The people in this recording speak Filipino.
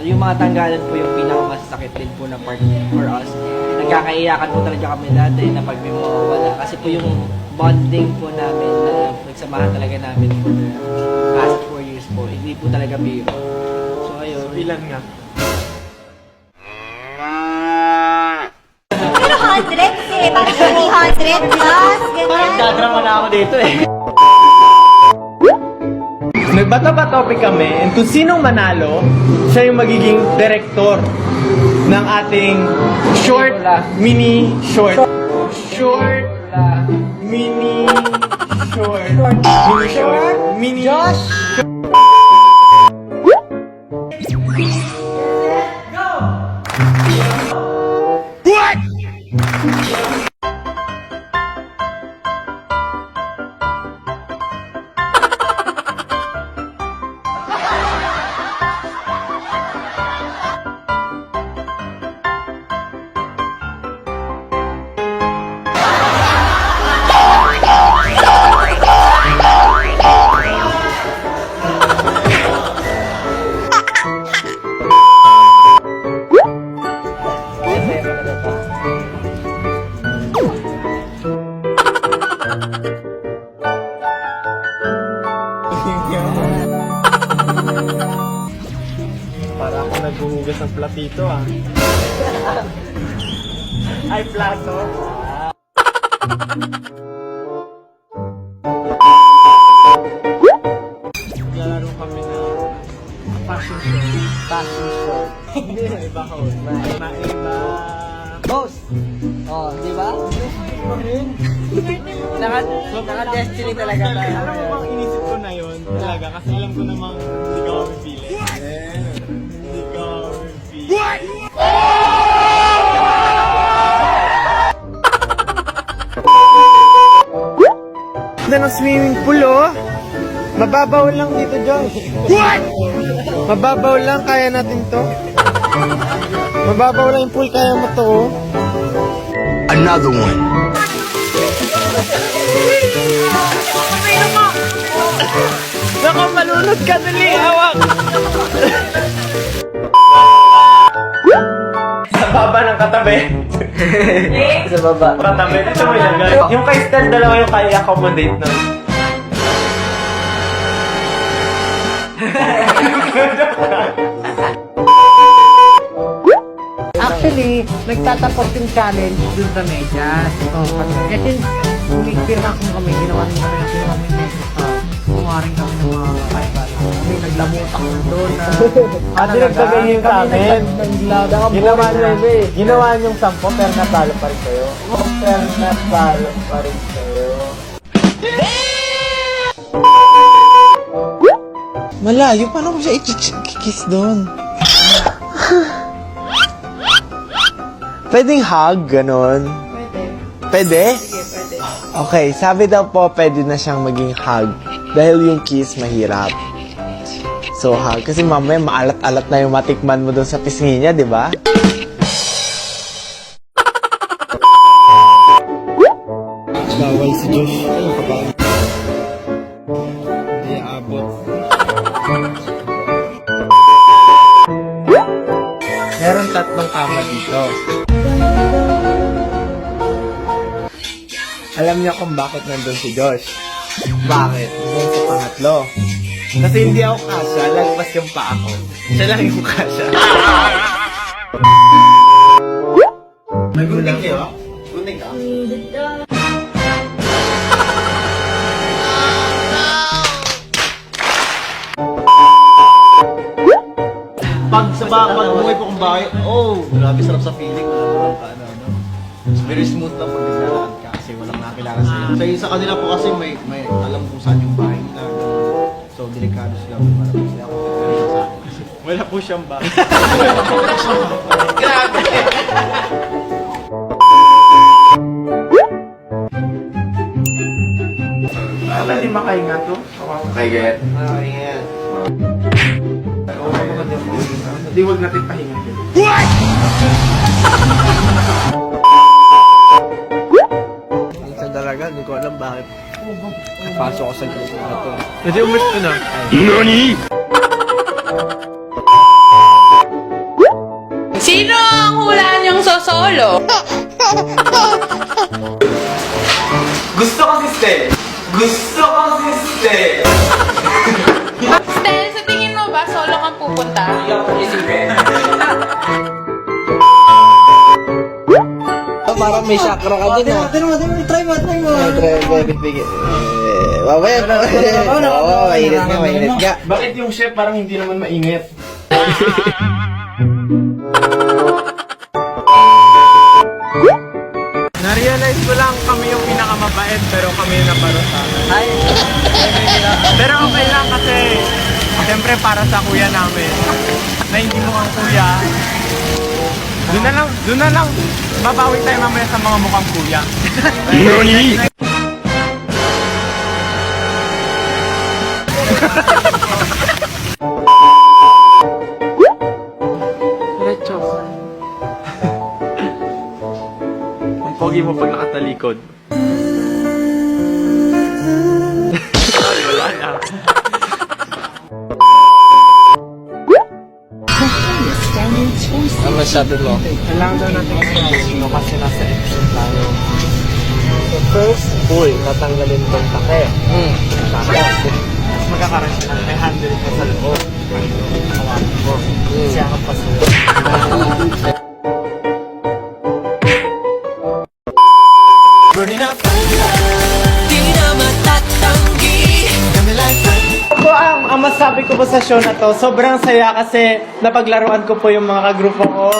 Yung mga tanggalan po yung pinakamasakit din po na part for us. Nagkakaiyakan po talaga kami dati na pag may mawawala. Kasi po yung bonding po namin na nagsamahan talaga namin for the past 4 years po. Hindi po talaga biro. So ayun. So, ilan nga? Pero 100 kasi parang 300 plus, ganyan. Nagdadrama na ako dito eh. Nagbato-batopic kami and kung sinong manalo, siya yung magiging director ng ating short, mini short. Short, mini short. Mini short. Mini Josh! Para ako naghuhugas ng platito ah. Ay, plato. Naglalaro kami na fashion show. Fashion show. Hindi, iba ko. Maiba. Boss! Oh, di ba? Naka-destiny talaga tayo. Alam mo bang inisip ko na yun talaga kasi alam ko namang hindi ka mapipili. Hindi ka mapipili. Ganda ng swimming pool oh. Mababaw lang dito, Josh. What? Mababaw lang, kaya natin to. Mababaw lang yung pool, kaya mo to oh. Another one. Naku, malunod ka, dali, hawak! Sa baba ng katabi. Sa baba. Katabi, ito mo ilagay. Yung kay Stel, dalawa yung kaya accommodate na. Actually, nagtatapos yung challenge dun sa medyas. Kasi pirma kong kami, ginawa rin kami ng medyas. Gumawa rin kami ng mga kaiba. Kami naglamutak na doon na... Hindi nagbagay yung sa amin. Ginawa niyong 10, pero natalo pa rin kayo. Pero natalo pa rin kayo. Malayo, paano ko siya i-kiss doon? Pwedeng hug, ganon? Pwede. Sige, pwede. Okay, sabi daw po, pwede na siyang maging hug. Dahil yung kiss, mahirap. So, hug. Kasi mamaya, maalat-alat na yung matikman mo doon sa pisngi niya, di ba? Bawal si Josh. Ano ka ba? Hindi abot. Meron 3 kama dito. Alam niyo kung bakit nandun si Josh? Bakit? Doon sa pangatlo. Kasi hindi ako kasya, lagpas yung paa ko. Siya lang yung kasya. May gunting kayo? Gunting ka? Pag buhay po kung bahay, oh, grabe sarap sa feeling. Wala ka, ano. It's very smooth lang pag naglalakad ka kasi walang nakakilala sa'yo. Sa kanila po kasi may alam kung saan yung bahay nila. So, delikado sila kung wala po sila. Wala po siyang bahay. Grabe! Hindi makahinga to. Kaya Makahinga. Hindi, huwag natin pahinga. Sa dalaga, hindi ko alam bakit. Pasok ko sa grupo na to. Hindi, umalis ko na. NANI? Sino ang hulaan yung sosolo? Gusto ko si Stel. Gusto ko si Stel. Stel, sa tingin mo ba solo kang pupunta? Parang may chakra ka dun ah. Try mo. Mainit nga. Bakit yung chef parang hindi naman mainit? Na-realize ko lang kami yung pinakamabait pero kami yung naparusahan. Ay, Pero okay lang kasi siyempre para sa kuya namin na hindi mo ang kuya. Doon na lang babawi tayo mamaya sa mga mukhang kuya. diretso. Ang pogi mo pag nakatalikod. Wala na. Ano masabi mo? Kailangan daw natin kasi kasi nasa episode tayo. So first, tatanggalin tong take. Tapos, magkakaroon siya ng 300 na sa loob. Kawain ko. Siya ang pasuyo. Burning up. Ang masabi ko po sa show na to, sobrang saya kasi napaglaruan ko po yung mga kagrupo ko.